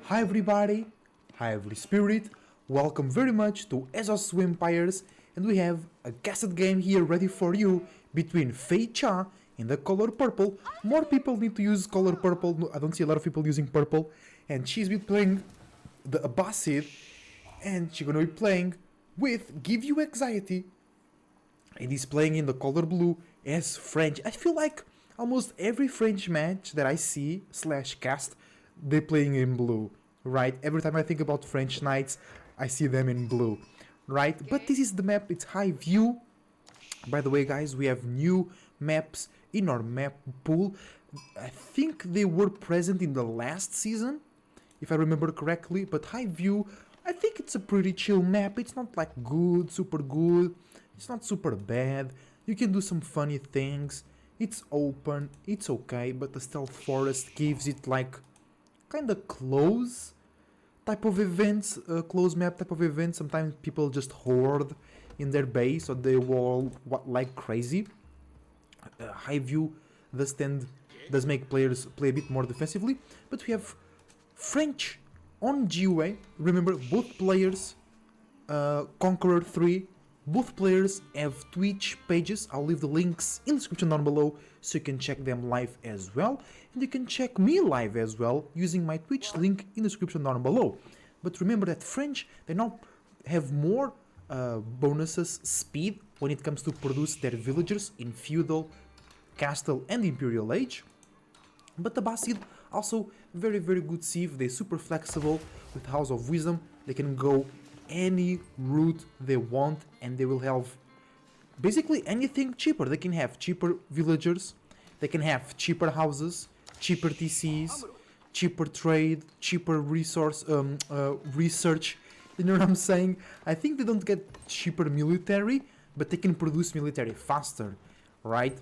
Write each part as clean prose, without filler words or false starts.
Hi everybody, hi every spirit, welcome very much to Ezos Vampires, and we have a guessed game here ready for you between Fei Cha in the color purple. More people need to use color purple, no, I don't see a lot of people using purple, and she's been playing the Abbasid, and she's gonna be playing with Give You Anxiety, and he's playing in the color blue as French. I feel like almost every French match that I see slash cast, they're playing in blue, right? Every time I think about French knights, I see them in blue, right? But this is the map, it's high view. By the way, guys, we have new maps in our map pool. I think they were present in the last season, if I remember correctly, but high view, I think it's a pretty chill map. It's not like good, super good, it's not super bad. You can do some funny things. It's open, it's okay, but the stealth forest gives it like kind of close type of events, close map type of events. Sometimes people just hoard in their base or they wall like crazy. High view does make players play a bit more defensively, but we have French on GUA. Remember, both players, Conqueror 3, both players have Twitch pages. I'll leave the links in the description down below so you can check them live as well. And you can check me live as well using my Twitch link in the description down below. But remember that French, they now have more bonuses, speed, when it comes to produce their villagers in Feudal, Castle and Imperial Age. But the Abbasid also very good sieve. They're super flexible with House of Wisdom. They can go any route they want and they will have basically anything cheaper. They can have cheaper villagers, they can have cheaper houses, cheaper TCs, cheaper trade, cheaper resource research. You know what I'm saying? I think they don't get cheaper military, but they can produce military faster, right?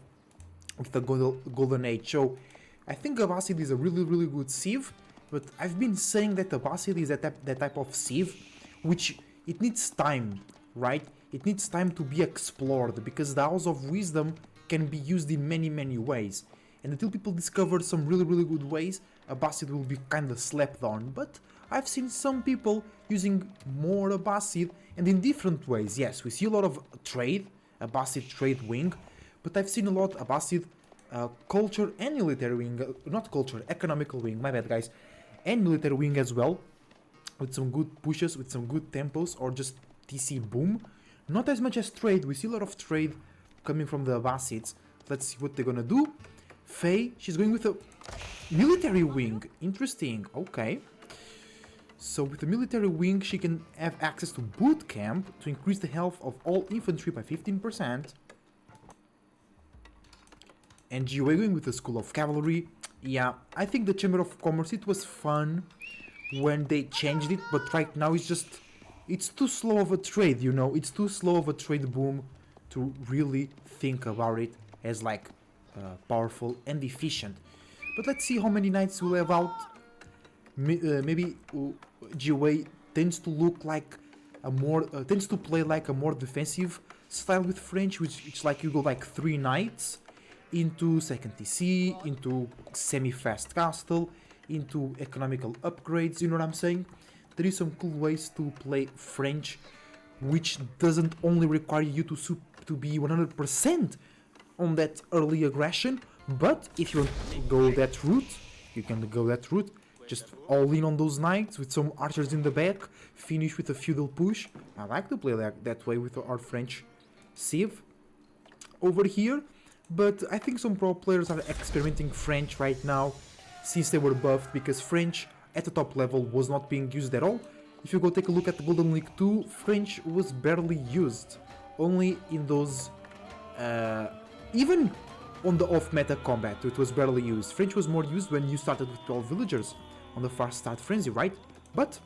With the golden age. So I think Abbasid is a really good sieve, but I've been saying that Abbasid is that type of sieve which it needs time, right? It needs time to be explored because the House of Wisdom can be used in many ways. And until people discover some really good ways, Abbasid will be kind of slept on. But I've seen some people using more Abbasid and in different ways. Yes, we see a lot of trade, Abbasid trade wing, but I've seen a lot Abbasid culture and military wing, not culture, economical wing, my bad guys, and military wing as well, with some good pushes, with some good tempos, or just TC boom. Not as much as trade. We see a lot of trade coming from the Abbasids. Let's see what they're gonna do. Faye, she's going with a military wing. Interesting, okay. So with the military wing, she can have access to boot camp to increase the health of all infantry by 15%. And GUA going with the School of Cavalry. Yeah, I think the Chamber of Commerce, it was fun when they changed it, but right now it's too slow of a trade, you know, it's too slow of a trade boom to really think about it as like powerful and efficient. But let's see how many knights we'll have out. Maybe GUA tends to look like a more tends to play like a more defensive style with French, which it's like you go like 3 knights into second TC, into semi-fast castle, into economical upgrades, you know what I'm saying? There is some cool ways to play French, which doesn't only require you to be 100% on that early aggression, but if you want to go that route, you can go that route, just all in on those knights with some archers in the back, finish with a feudal push. I like to play that way with our French sieve over here, but I think some pro players are experimenting French right now, since they were buffed, because French at the top level was not being used at all. If you go take a look at the Golden League 2, French was barely used. Only in those, even on the off-meta combat, it was barely used. French was more used when you started with 12 villagers on the fast start frenzy, right? But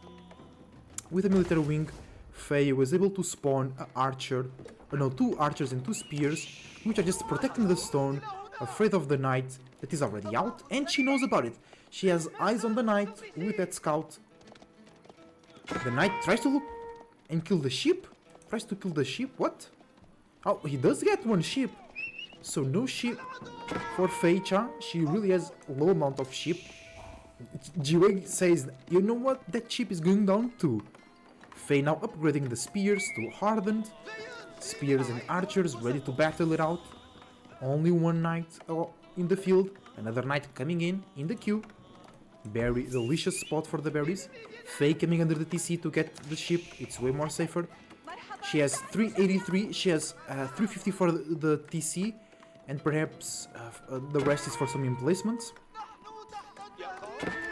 with a military wing, Faye was able to spawn an archer, no, 2 archers and 2 spears, which are just protecting the stone, afraid of the knight that is already out, and she knows about it. She has eyes on the knight with that scout. The knight tries to look and kill the sheep. Tries to kill the sheep. What? Oh, he does get 1 sheep. So no sheep for Fei Cha. She really has a low amount of sheep. Jiwei says, you know what, that chip is going down too. Faye now upgrading the spears to hardened. Spears and archers ready to battle it out. Only one knight in the field, another knight coming in the queue. Berry, delicious spot for the berries. Faye coming under the TC to get the ship, it's way more safer. She has 383, she has 350 for the TC, and perhaps the rest is for some emplacements.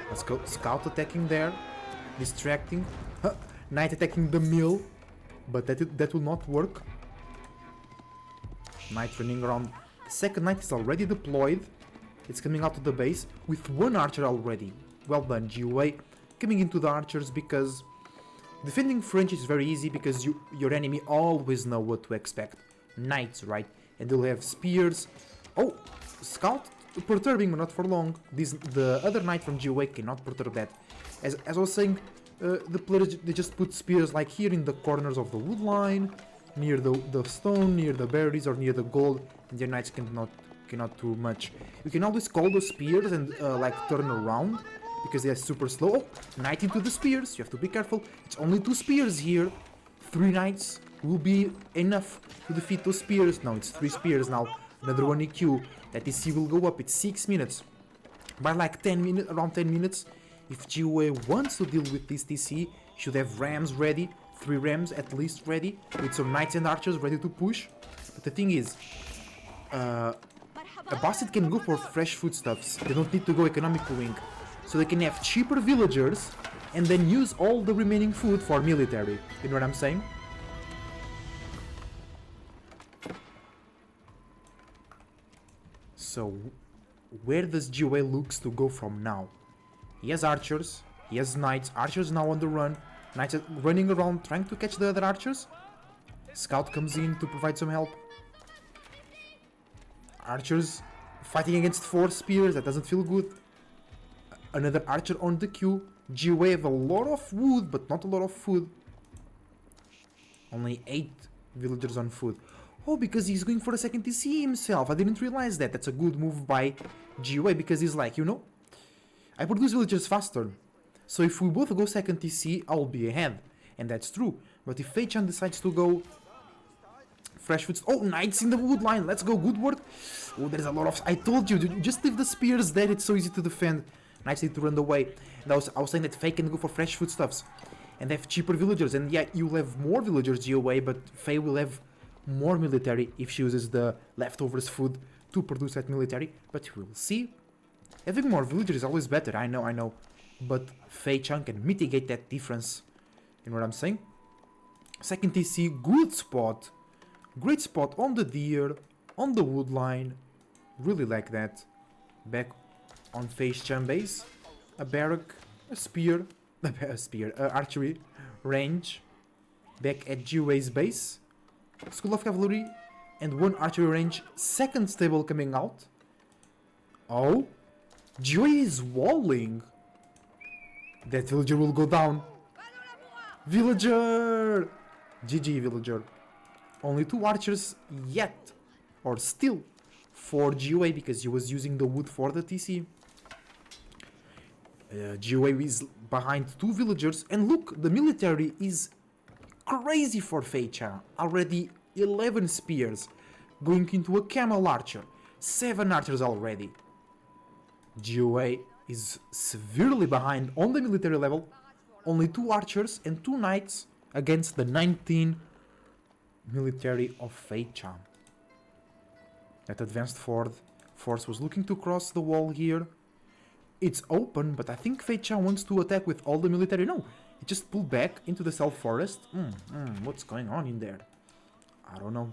Let's go, Scout attacking there, distracting. Knight attacking the mill, but that will not work. Knight running around. The second knight is already deployed. It's coming out of the base with one archer already. Well done, GUA. Coming into the archers because defending French is very easy because your enemy always know what to expect. Knights, right? And they'll have spears. Oh, Scout perturbing, but not for long. The other knight from GUA cannot perturb that. As I was saying, the players, they just put spears like here in the corners of the wood line, near the stone, near the berries, or near the gold, and their knights cannot do much. You can always call the spears and like turn around, because they are super slow. Oh, knight into the spears, you have to be careful. It's only 2 spears here. 3 knights will be enough to defeat those spears. No, it's 3 spears now. Another one EQ. That TC will go up, it's 6 minutes. By like 10 minutes, around 10 minutes, if GUA wants to deal with this TC, should have rams ready, 3 rams at least ready, with some knights and archers ready to push. But the thing is, a Bastet can go for fresh foodstuffs, they don't need to go economical wing. So they can have cheaper villagers and then use all the remaining food for military. You know what I'm saying? So, where does GUA looks to go from now? He has archers, he has knights, archers now on the run, knights are running around trying to catch the other archers. Scout comes in to provide some help. Archers fighting against 4 spears, that doesn't feel good. Another archer on the queue. GUA have a lot of wood, but not a lot of food. Only 8 villagers on food. Oh, because he's going for a second TC himself. I didn't realize that. That's a good move by GUA, because he's like, you know, I produce villagers faster. So if we both go second TC, I'll be ahead. And that's true. But if Fei-chan decides to go fresh foods... Oh, knights in the wood line. Let's go. Good work. Oh, there's a lot of... I told you, just leave the spears there. It's so easy to defend. Knights need to run away. And I was saying that Fei can go for fresh foodstuffs. And have cheaper villagers. And yeah, you'll have more villagers GOA, but Fei will have more military if she uses the leftovers food to produce that military. But we'll see. Having more villagers is always better. I know. But Fei-chan can mitigate that difference. You know what I'm saying? Second TC, good spot. Great spot on the deer, on the wood line. Really like that. Back on Fei-chan base. A barrack, a spear, archery, range. Back at GUA's base. School of Cavalry and 1 archery range. Second stable coming out. Oh, GUA is walling. That villager will go down. Villager! GG villager. Only 2 archers yet, or still, for GUA because he was using the wood for the TC. GUA is behind 2 villagers, and look, the military is crazy for Fei-chan. Already 11 spears, going into a camel archer, 7 archers already. GUA is severely behind on the military level. Only 2 archers and 2 knights against the 19 military of Fei-chan. That advanced force was looking to cross the wall here. It's open, but I think Fei-chan wants to attack with all the military. No, it just pulled back into the Self Forest. What's going on in there? I don't know.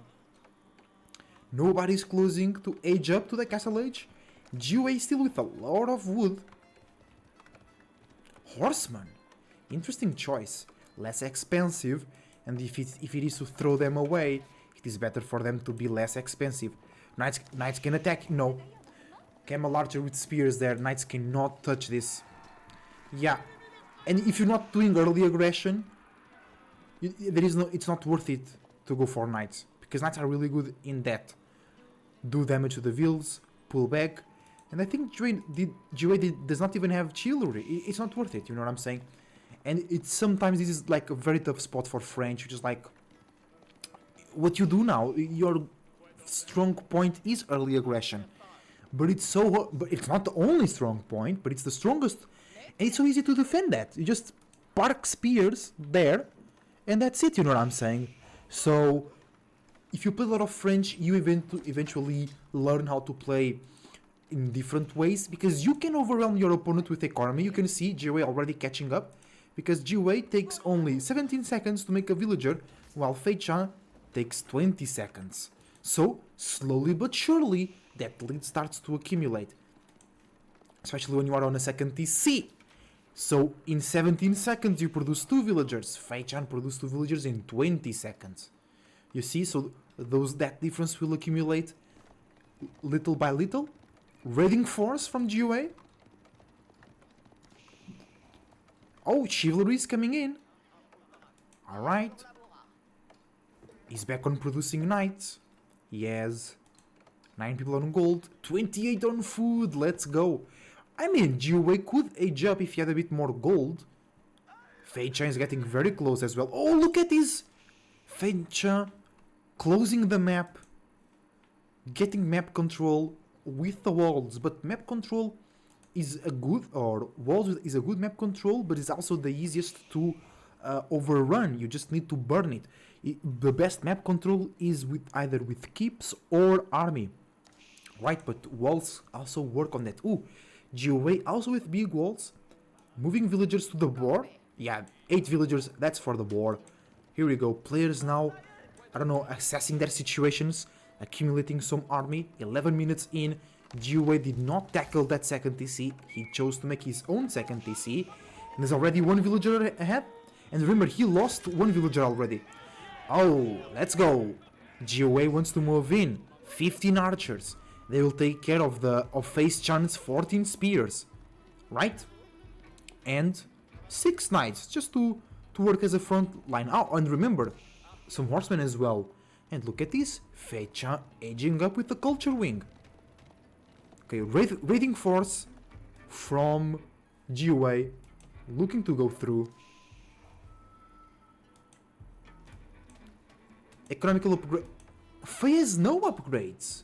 Nobody's closing to age up to the castle age. GUA still with a lot of wood. Horseman. Interesting choice. Less expensive. And if it is to throw them away, it is better for them to be less expensive. Knights can attack. No. Camel archer with spears there. Knights cannot touch this. Yeah. And if you're not doing early aggression, it's not worth it to go for knights. Because knights are really good in that. Do damage to the vills. Pull back. And I think does not even have chivalry. It's not worth it, you know what I'm saying? And it's sometimes this is like a very tough spot for French, which is like, what you do now, your strong point is early aggression. But but it's not the only strong point, but it's the strongest. And it's so easy to defend that. You just park spears there, and that's it, you know what I'm saying? So, if you play a lot of French, you eventually learn how to play in different ways, because you can overwhelm your opponent with economy. You can see GOA already catching up, because GOA takes only 17 seconds to make a villager, while Fei Chan takes 20 seconds. So, slowly but surely, that lead starts to accumulate. Especially when you are on a second TC. So, in 17 seconds you produce 2 villagers. Fei Chan produced 2 villagers in 20 seconds. You see, so that difference will accumulate little by little. Raiding force from GOA. Oh, chivalry is coming in. Alright. He's back on producing knights. He has 9 people on gold, 28 on food, let's go. I mean, GOA could age up if he had a bit more gold. Fei Chan is getting very close as well. Oh, look at this! Fei Chan closing the map, getting map control with the walls, but map control is a good, or walls is a good map control, but it's also the easiest to overrun. You just need to burn it. The best map control is with either with keeps or army, right? But walls also work on that. Ooh, GOA also with big walls, moving villagers to the board. Yeah, 8 villagers, that's for the board. Here we go, players now, I don't know, assessing their situations, accumulating some army. 11 minutes in, GOA did not tackle that second TC. He chose to make his own second TC. And there's already 1 villager ahead. And remember, he lost 1 villager already. Oh, let's go. GOA wants to move in. 15 archers. They will take care of Fei Chan's 14 spears. Right? And 6 knights, just to work as a front line. Oh, and remember, some horsemen as well. And look at this. Fei Chan aging up with the culture wing. Okay, raiding force from GOA. Looking to go through. Economical upgrade. Fei has no upgrades.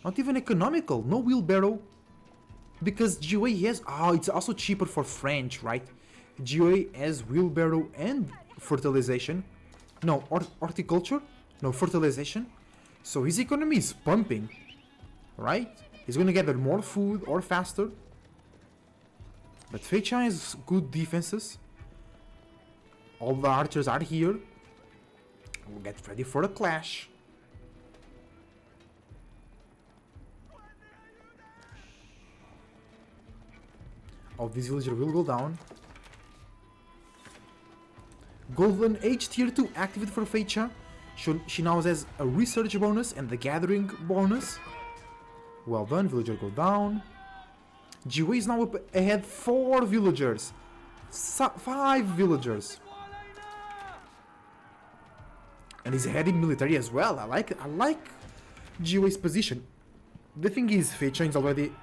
Not even economical. No wheelbarrow. Because GOA has... Oh, it's also cheaper for French, right? GOA has wheelbarrow and fertilization. No, horticulture. No, fertilization. So his economy is pumping. Right? He's gonna gather more food or faster. But Fei Chan has good defenses. All the archers are here. We'll get ready for a clash. Oh, this villager will go down. Golden Age Tier 2 activated for Fei Chan. She now has a research bonus and the gathering bonus. Well done, villager go down. GOA is now up ahead 4 villagers. 5 villagers. And he's heading military as well. I like GOA's position. The thing is, Fei Chan is already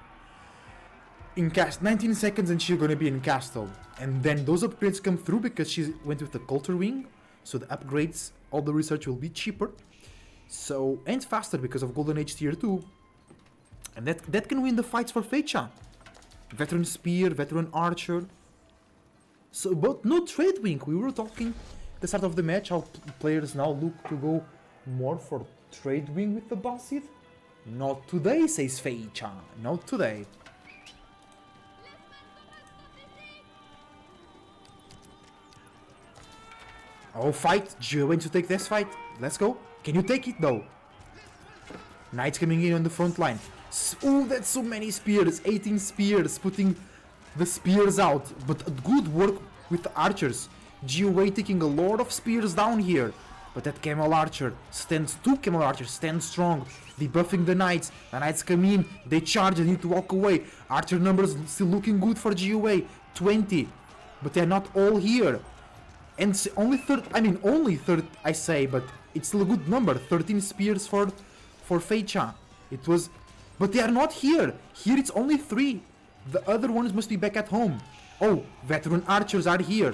in cast 19 seconds and she's gonna be in castle. And then those upgrades come through because she went with the culture wing. So the upgrades, all the research will be cheaper. So, and faster because of Golden Age Tier 2. And that can win the fights for Fei Chan. Veteran Spear, Veteran Archer. So, but no trade wing. We were talking at the start of the match how players now look to go more for trade wing with the boss seed. Not today, says Fei Chan. Not today. Oh, fight. GOA wants to take this fight. Let's go. Can you take it though? Knights coming in on the front line. Oh, that's so many spears. 18 spears. Putting the spears out. But good work with the archers. GOA taking a lot of spears down here. But that camel archer stands, 2 camel archers stand strong. Debuffing the knights. The knights come in. They charge. They need to walk away. Archer numbers still looking good for GOA. 20. But they're not all here. And only third, I say, but it's still a good number. 13 spears for Fei Chan. It was But they are not here. Here it's only 3. The other ones must be back at home. Oh, veteran archers are here.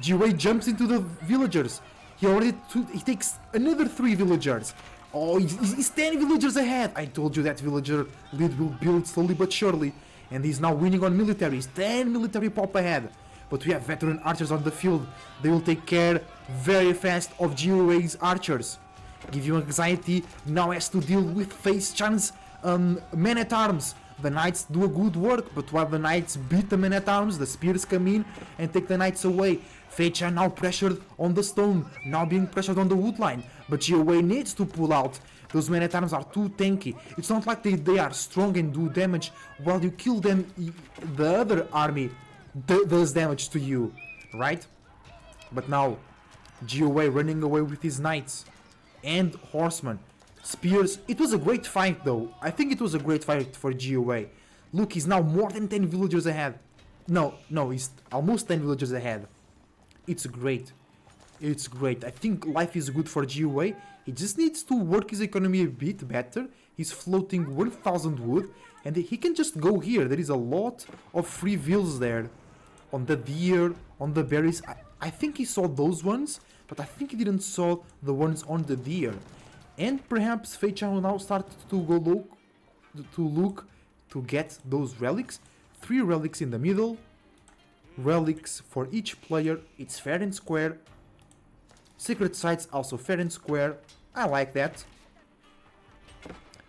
GUA jumps into the villagers. He takes another 3 villagers. Oh, he's 10 villagers ahead. I told you that villager lead will build slowly but surely. And he's now winning on militaries. 10 military pop ahead. But we have veteran archers on the field. They will take care very fast of GUA's archers. Give you anxiety. Now has to deal with Face Chan's men at arms. The knights do a good work, but while the knights beat the men at arms, the spears come in and take the knights away. Fei Chan now pressured on the stone, now being pressured on the wood line, but GOA needs to pull out. Those men at arms are too tanky. It's not like they are strong and do damage. While you kill them, the other army does damage to you, right? But now, GOA running away with his knights and horsemen. Spears. It was a great fight though. I think it was a great fight for GOA. Look, he's now more than 10 villagers ahead. No, he's almost 10 villagers ahead. It's great. It's great. I think life is good for GOA. He just needs to work his economy a bit better. He's floating 1000 wood and he can just go here. There is a lot of free vills there. On the deer, on the berries. I think he saw those ones, but I think he didn't saw the ones on the deer. And perhaps Fei Chan will now start to go look to get those relics. 3 relics in the middle. Relics for each player. It's fair and square. Secret sites also fair and square. I like that.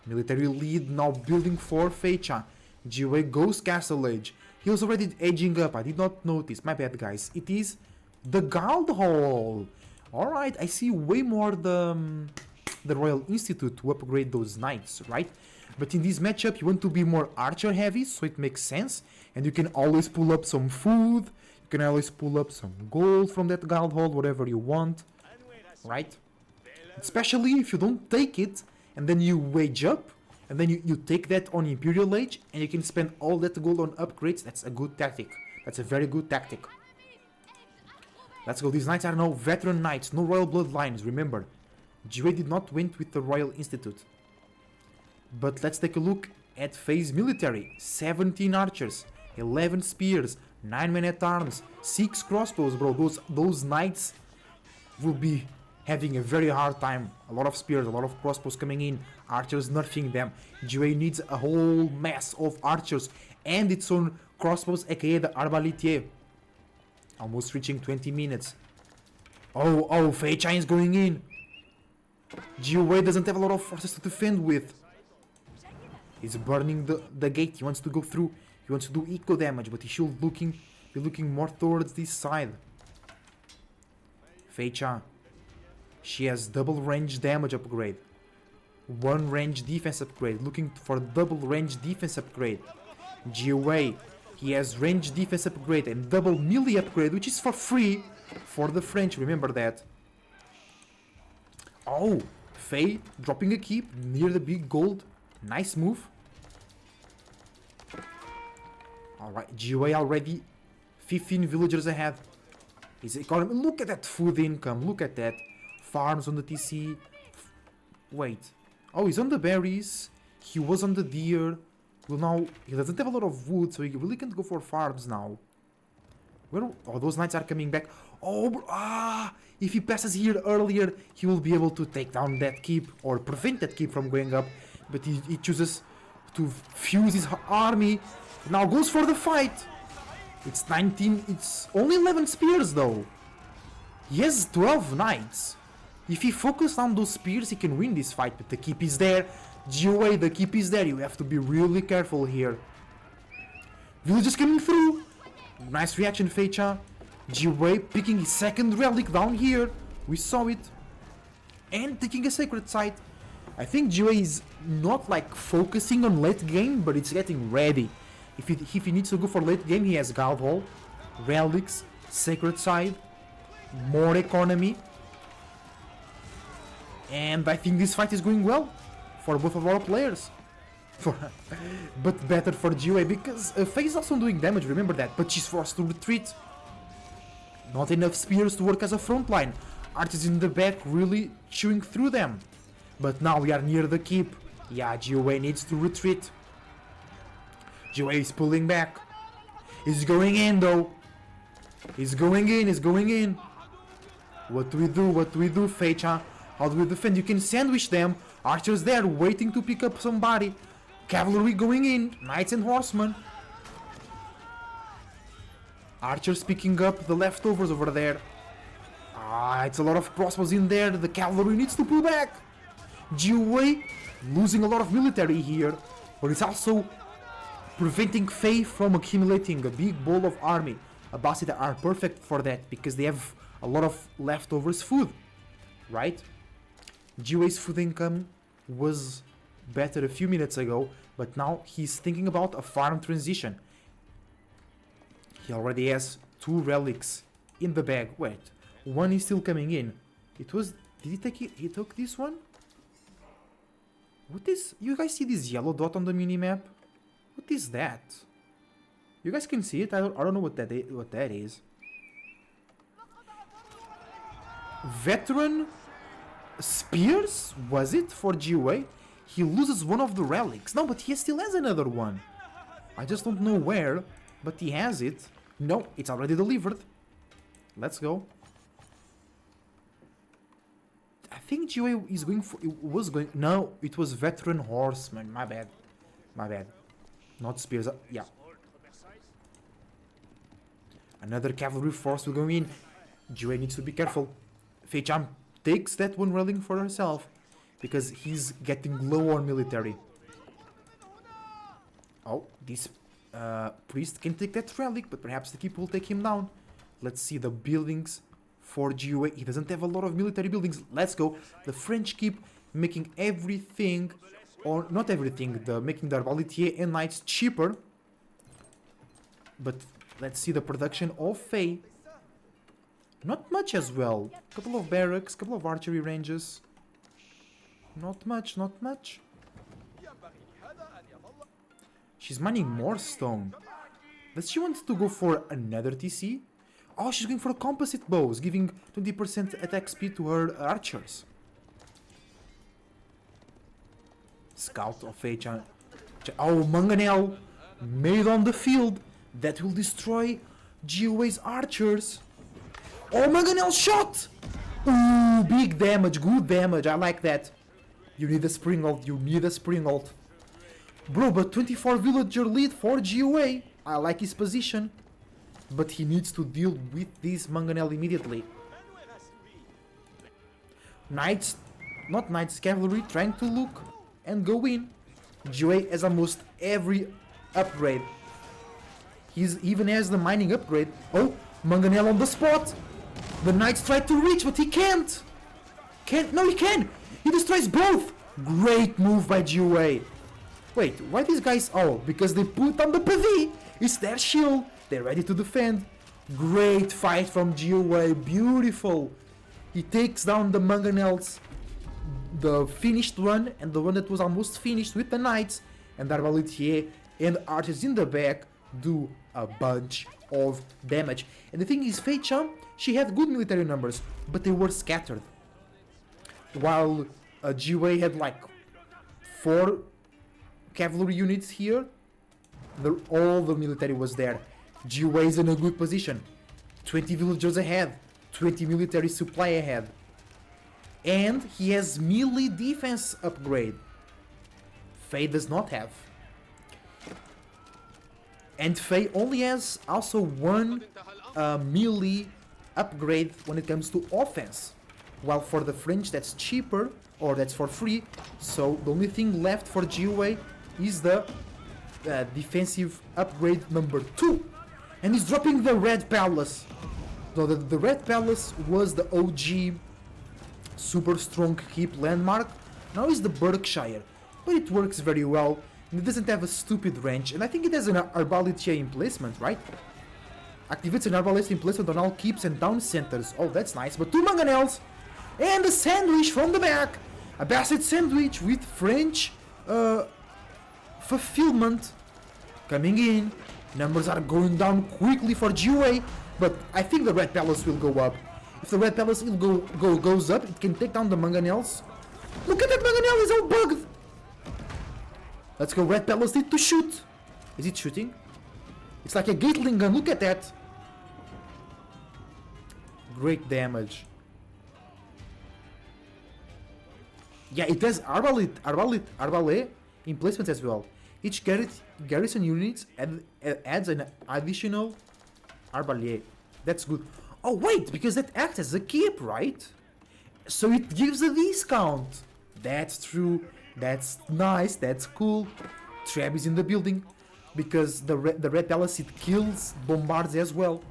Military lead now building for Fei Chan. GOA goes Castle Age. He was already edging up. I did not notice. My bad, guys. It is the Guild Hall. Alright, I see way more the Royal Institute to upgrade those knights, right? But in this matchup you want to be more archer heavy, so it makes sense. And you can always pull up some food, you can always pull up some gold from that guild hall, whatever you want, right? Especially if you don't take it and then you wage up and then you take that on Imperial Age and you can spend all that gold on upgrades. That's a good tactic. That's a very good tactic. Let's go. These knights are now veteran knights, no royal bloodlines, remember. GOA did not win with the Royal Institute. But let's take a look at Fei's military. 17 archers, 11 spears, 9 men at arms, 6 crossbows, bro. Those knights will be having a very hard time. A lot of spears, a lot of crossbows coming in, archers nerfing them. GOA needs a whole mass of archers and its own crossbows, aka the Arbaletier. Almost reaching 20 minutes. Oh, Fei Chan is going in. GOA doesn't have a lot of forces to defend with. He's burning the gate. He wants to go through. He wants to do eco damage, but he should be looking more towards this side. Fei Chan. She has double range damage upgrade. 1 range defense upgrade. Looking for double range defense upgrade. GOA. He has range defense upgrade and double melee upgrade, which is for free for the French. Remember that. Oh, Fei dropping a keep near the big gold. Nice move. Alright, GOA already 15 villagers ahead. His economy. Look at that food income. Look at that. Farms on the TC. Wait. Oh, he's on the berries. He was on the deer. Well, now he doesn't have a lot of wood, so he really can't go for farms now. Where? Oh, those knights are coming back. Oh, if he passes here earlier, he will be able to take down that keep or prevent that keep from going up. But he chooses to fuse his army. Now goes for the fight. It's 19. It's only 11 spears though. He has 12 knights. If he focuses on those spears, he can win this fight. But the keep is there. GOA, the keep is there. You have to be really careful here. Villagers coming through. Nice reaction, Fei Chan. GOA picking his second relic down here. We saw it. And taking a sacred site. I think GOA is not like focusing on late game, but it's getting ready. If he needs to go for late game, he has Guild Hall, relics, sacred site, more economy. And I think this fight is going well for both of our players. But better for GOA because Fei is also doing damage, remember that, but she's forced to retreat. Not enough spears to work as a front line. Archers in the back really chewing through them. But now we are near the keep. Yeah, GOA needs to retreat. GOA is pulling back. He's going in though. He's going in. What do we do, Fei-chan? How do we defend? You can sandwich them. Archers there waiting to pick up somebody. Cavalry going in. Knights and horsemen. Archers picking up the leftovers over there. It's a lot of crossbows in there. The cavalry needs to pull back. GOA losing a lot of military here, but it's also preventing Fei from accumulating a big ball of army. Abbasids are perfect for that because they have a lot of leftovers food, right? GOA's food income was better a few minutes ago, but now he's thinking about a farm transition. He already has 2 relics in the bag. Wait, one is still coming in. It was... Did he take it? He took this one? What is... You guys see this yellow dot on the minimap? What is that? You guys can see it? I don't know what that is. Veteran spears? Was it for GOA? He loses one of the relics. No, but he still has another one. I just don't know where, but he has it. No, it's already delivered. Let's go. I think GOA is going for... It was going... No, it was veteran horseman. My bad. Not spears. Yeah. Another cavalry force will go in. GOA needs to be careful. Fei-chan takes that one relic for herself because he's getting low on military. Oh, this priest can take that relic, but perhaps the keep will take him down. Let's see the buildings for GOA. He doesn't have a lot of military buildings. Let's go. The French keep making everything, or not everything, making the arbaletier and knights cheaper. But let's see the production of Fei. Not much as well. Couple of barracks, couple of archery ranges. Not much. She's mining more stone. Does she want to go for another TC? Oh, she's going for composite bows, giving 20% attack speed to her archers. Scout of Fei-chan. Oh, mangonel made on the field. That will destroy GOA's archers. Oh, mangonel shot! Ooh, big damage, good damage. I like that. You need a spring ult. Bro, but 24 villager lead for GOA. I like his position. But he needs to deal with this mangonel immediately. Knights, not knights, cavalry trying to look and go in. GOA has almost every upgrade. He even has the mining upgrade. Oh, mangonel on the spot. The knights try to reach, but he can't. No, he can. He destroys both. Great move by GOA. Wait, why these guys? Oh, because they put on the pavie. It's their shield. They're ready to defend. Great fight from GOA. Beautiful. He takes down the mangonels, the finished one and the one that was almost finished with the knights, and the arbaletier and archers in the back do a bunch of damage. And the thing is, Fei-chan, she had good military numbers, but they were scattered. While GOA had like 4 cavalry units here, all the military was there. GOA is in a good position. 20 villagers ahead, 20 military supply ahead. And he has melee defense upgrade. Fei does not have. And Fei only has also 1 melee upgrade when it comes to offense. While for the French that's cheaper, or that's for free. So the only thing left for GOA is the defensive upgrade number 2. And he's dropping the Red Palace. So the Red Palace was the OG super strong keep landmark. Now it's the Berkshire. But it works very well. And it doesn't have a stupid range. And I think it has an arbaletier emplacement, right? Activates an arbaletier emplacement on all keeps and town centers. Oh, that's nice. But 2 mangonels. And a sandwich from the back. A Basset sandwich with French fulfillment coming in. Numbers are going down quickly for GOA, but I think the Red Palace will go up. If the Red Palace will goes up, it can take down the mangonels. Look at that mangonel, is all bugged. Let's go. Red Palace need to shoot. Is it shooting? It's like a Gatling gun. Look at that. Great damage. Yeah, it has arbalete emplacements as well. Each garrison unit adds an additional arbalete. That's good. Oh wait, because that acts as a keep, right? So it gives a discount. That's true. That's nice. That's cool. Trab is in the building because the red palace, it kills bombards as well.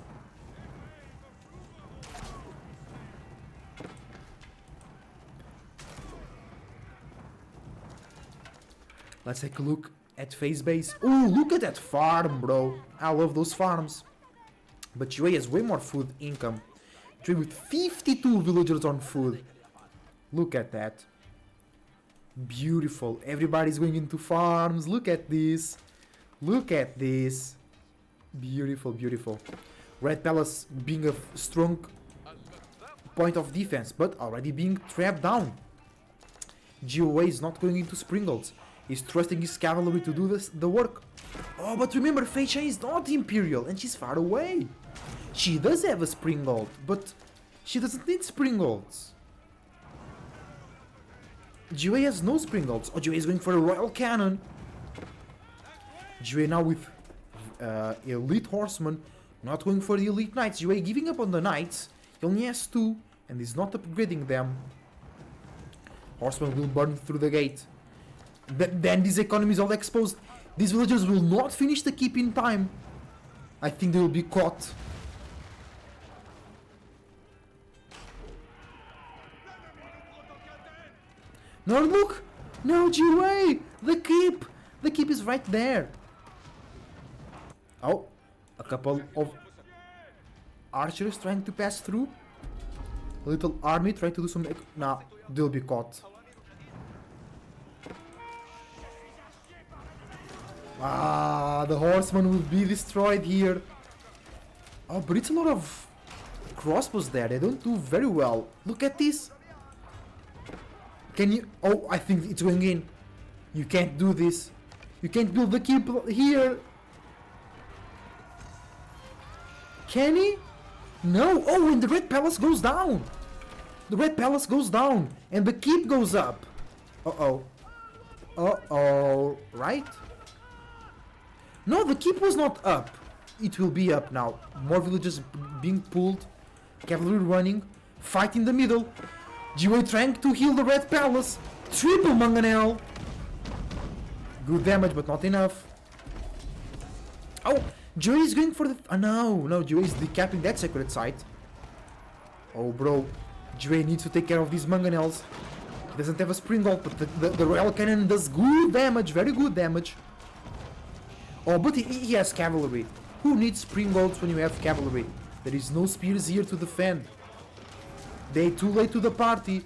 Let's take a look at phase base. Ooh, look at that farm, bro. I love those farms. But UA has way more food income. UA with 52 villagers on food. Look at that. Beautiful. Everybody's going into farms. Look at this. Look at this. Beautiful, beautiful. Red Palace being a strong point of defense, but already being trapped down. GOA is not going into Springles. He's trusting his cavalry to do the work. Oh, but remember, Fei Chen is not Imperial and she's far away. She does have a Springald, but she doesn't need Springalds. GOA has no Springalds. Oh, GOA is going for a Royal Cannon. GOA now with Elite Horsemen, not going for the Elite Knights. GOA giving up on the Knights. He only has 2 and is not upgrading them. Horsemen will burn through the gate. Then this economy is all exposed. These villagers will not finish the keep in time. I think they will be caught. No, look! No, GOA! The keep! The keep is right there. Oh, a couple of archers trying to pass through. A little army trying to do some... Nah, they'll be caught. Ah, the horseman will be destroyed here. Oh, but it's a lot of crossbows there. They don't do very well. Look at this. Can you... Oh, I think it's going in. You can't do this. You can't build the keep here. Can he? No. Oh, and the red palace goes down. The red palace goes down. And the keep goes up. Uh-oh. Uh-oh. Right? No, the keep was not up. It will be up now. More villagers being pulled. Cavalry running. Fight in the middle. GOA trying to heal the red palace. Triple mangonel. Good damage, but not enough. Oh, GOA is going for the... no, GOA is decapping that sacred site. Oh, bro. GOA needs to take care of these mangonels. He doesn't have a springald, but the royal cannon does good damage. Very good damage. Oh, but he has cavalry. Who needs springolds when you have cavalry? There is no spears here to defend. They too late to the party.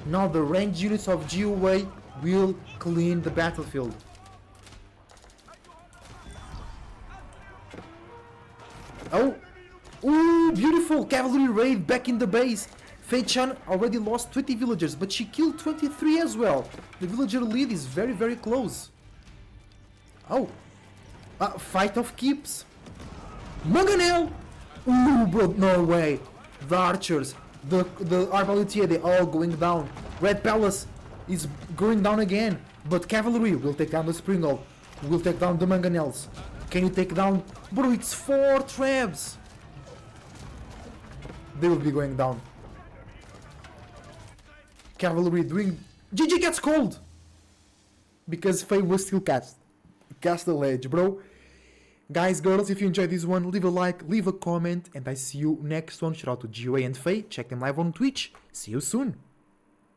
Now the ranged units of GOA will clean the battlefield. Oh! Ooh, beautiful cavalry raid back in the base. Fei Chen already lost 20 villagers, but she killed 23 as well. The villager lead is very, very close. Oh! Fight of keeps. Mangonel! Ooh, bro, no way. The archers, the arbaletier, they all going down. Red Palace is going down again. But cavalry will take down the Springald. Will take down the mangonels. Can you take down... Bro, it's 4 trabs. They will be going down. Cavalry doing... GG gets cold! Because Faye was still cast. Castle Edge, bro. Guys, girls, if you enjoyed this one, leave a like, leave a comment, and I see you next one. Shout out to GOA and Faye. Check them live on Twitch. See you soon.